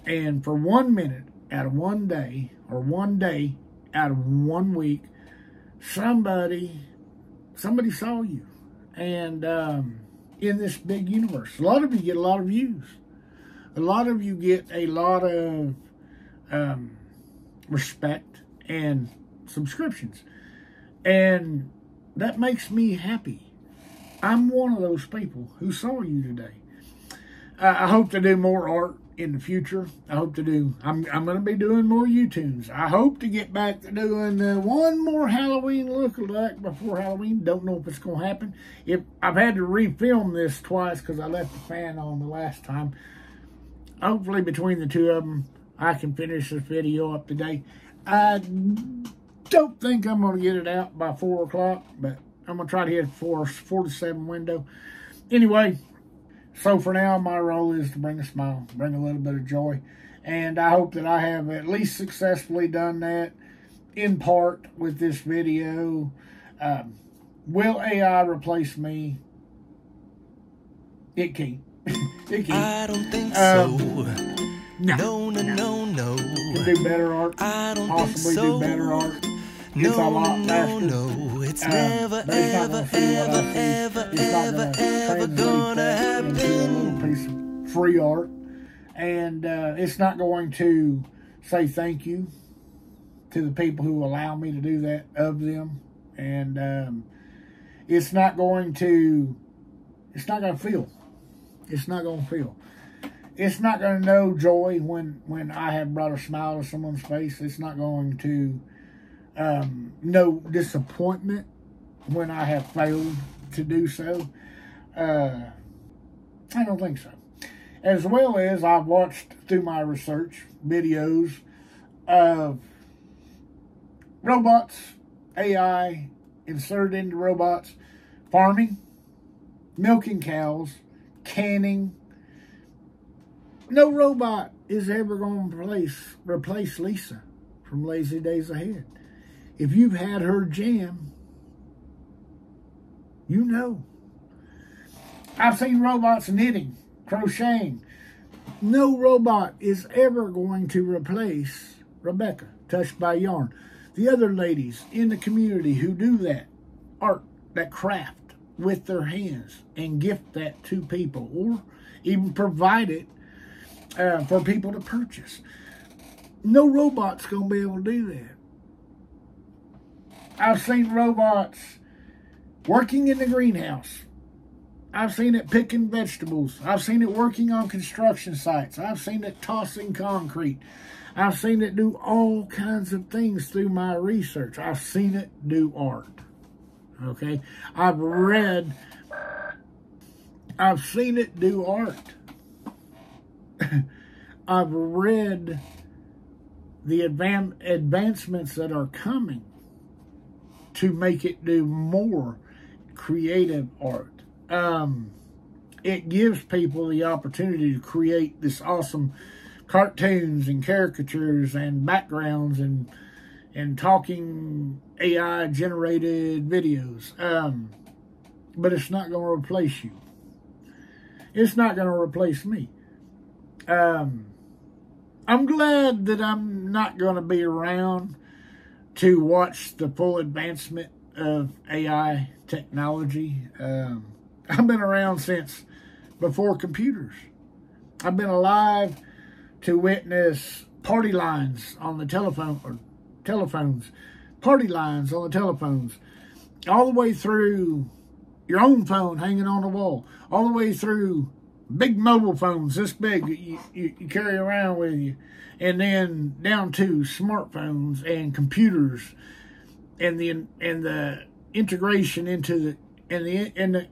And for 1 minute out of one day, or 1 day out of 1 week, somebody saw you. And in this big universe, a lot of you get a lot of views. A lot of you get a lot of respect and subscriptions. And that makes me happy. I'm one of those people who saw you today. I hope to do more art in the future. I hope to do, I'm going to be doing more YouTubes. I hope to get back to doing one more Halloween lookalike before Halloween. Don't know if it's going to happen. If I've had to refilm this twice because I left the fan on the last time. Hopefully between the two of them, I can finish this video up today. I don't think I'm going to get it out by 4 o'clock, but I'm going to try to hit 4 to 7 window. Anyway, so for now, my role is to bring a smile, bring a little bit of joy. And I hope that I have at least successfully done that in part with this video. Will AI replace me? It can't. It can't. I don't think so. No. No. Can do better art. I don't possibly think so. do better art. It's a lot faster. No. It's never, ever gonna happen. Into a little piece of free art. And it's not going to say thank you to the people who allow me to do that, of them. And it's not going to feel. It's not going to feel. It's not going to know joy when I have brought a smile to someone's face. It's not going to know disappointment when I have failed to do so. I don't think so. As well as I've watched through my research videos of robots, AI inserted into robots, farming, milking cows, canning. No robot is ever going to replace Lisa from Lazy Days Ahead. If you've had her jam, you know. I've seen robots knitting, crocheting. No robot is ever going to replace Rebecca, Touched by Yarn. The other ladies in the community who do that, art, that craft with their hands and gift that to people, or even provide it for people to purchase. No robot's going to be able to do that. I've seen robots working in the greenhouse. I've seen it picking vegetables. I've seen it working on construction sites. I've seen it tossing concrete. I've seen it do all kinds of things through my research. I've seen it do art. Okay? I've seen it do art. I've read the advancements that are coming to make it do more creative art. It gives people the opportunity to create this awesome cartoons and caricatures and backgrounds and talking AI generated videos. But it's not going to replace you. It's not going to replace me. I'm glad that I'm not going to be around to watch the full advancement of AI technology. I've been around since before computers. I've been alive to witness party lines on the telephones, party lines on the telephones, all the way through your own phone hanging on the wall, all the way through big mobile phones this big you carry around with you, and then down to smartphones and computers, and the integration into the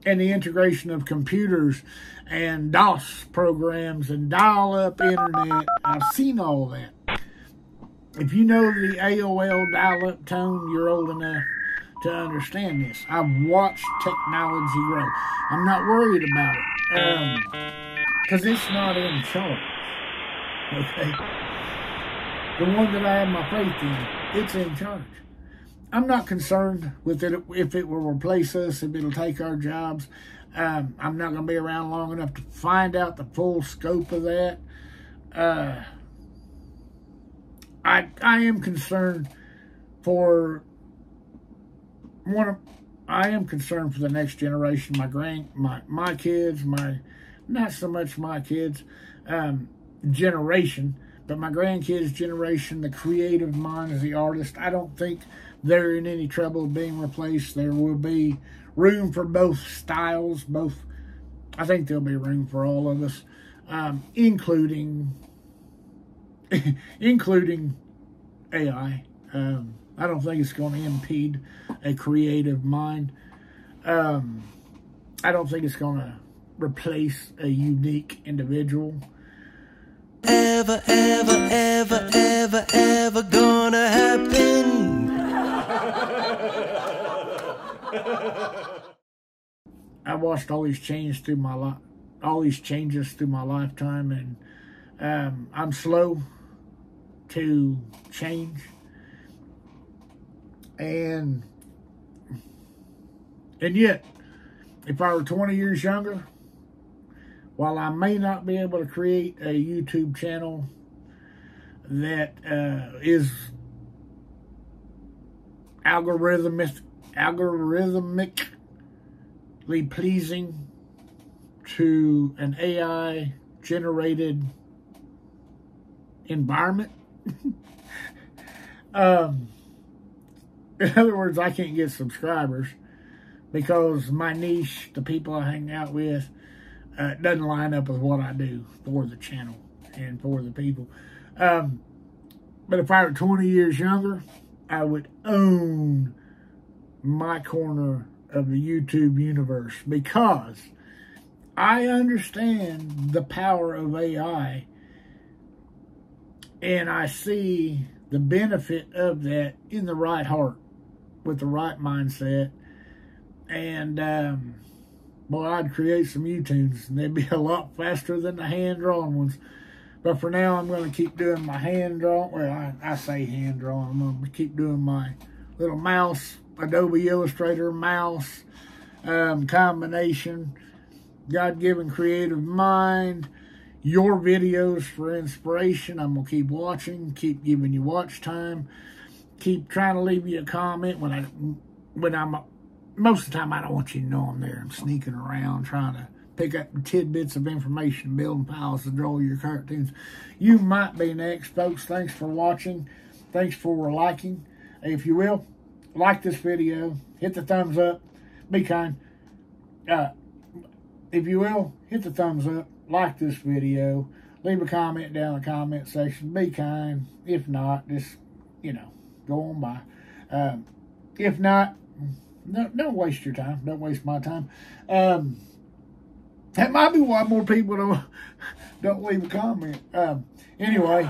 integration of computers and DOS programs and dial-up internet. I've seen all that. If you know the AOL dial-up tone, you're old enough to understand this. I've watched technology grow. I'm not worried about it. Because it's not in charge. Okay? The one that I have my faith in, it's in charge. I'm not concerned with it if it will replace us, if it'll take our jobs. I'm not going to be around long enough to find out the full scope of that. I am concerned for I am concerned for the next generation, my kids, not so much my kids generation, but my grandkids' generation, the creative minds, the artists. I don't think they're in any trouble of being replaced. There will be room for both styles, I think there'll be room for all of us, including AI. I don't think it's going to impede a creative mind. I don't think it's going to replace a unique individual. Ever gonna happen? I watched all these changes through my lifetime, and I'm slow to change. And yet, if I were 20 years younger, while I may not be able to create a YouTube channel that is algorithmically pleasing to an AI-generated environment, in other words, I can't get subscribers because my niche, the people I hang out with, doesn't line up with what I do for the channel and for the people. But if I were 20 years younger, I would own my corner of the YouTube universe, because I understand the power of AI, and I see the benefit of that in the right heart, with the right mindset. And boy, I'd create some YouTubes, and they'd be a lot faster than the hand-drawn ones. But for now, I'm going to keep doing my hand-drawn. Well, I say hand-drawn. I'm going to keep doing my little mouse, Adobe Illustrator mouse combination. God-given creative mind. Your videos for inspiration. I'm going to keep watching, keep giving you watch time, keep trying to leave you a comment when when most of the time I don't want you to know I'm there. I'm sneaking around trying to pick up tidbits of information, building piles to draw your cartoons. You might be next, folks. Thanks for watching. Thanks for liking. If you will, like this video. Hit the thumbs up. Be kind. If you will, hit the thumbs up. Like this video. Leave a comment down in the comment section. Be kind. If not, just, you know, go on by. If not, no, don't waste your time. Don't waste my time. That might be why more people don't leave a comment. Anyway,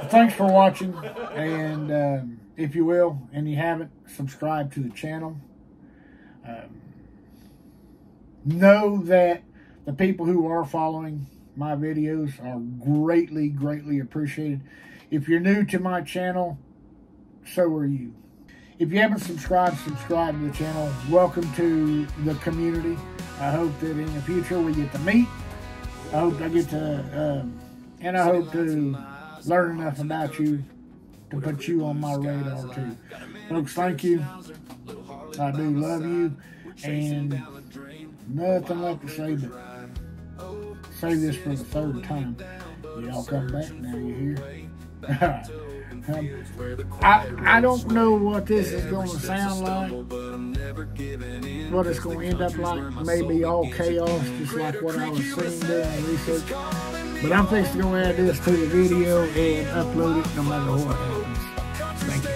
thanks for watching. And if you will, and you haven't, subscribe to the channel. Know that the people who are following my videos are greatly, greatly appreciated. If you're new to my channel, so are you. If you haven't subscribed, subscribe to the channel. Welcome to the community. I hope that in the future we get to meet. I hope I get to, and I hope to learn enough about you to put you on my radar too. Folks, thank you. I do love you. And nothing left to say but say this for the third time. Y'all come back now, you hear? I don't know what this is going to sound like, what it's going to end up like. Maybe all chaos, just like what I was seeing doing research. But I'm fixing to go add this to the video and upload it no matter what happens. Thank you.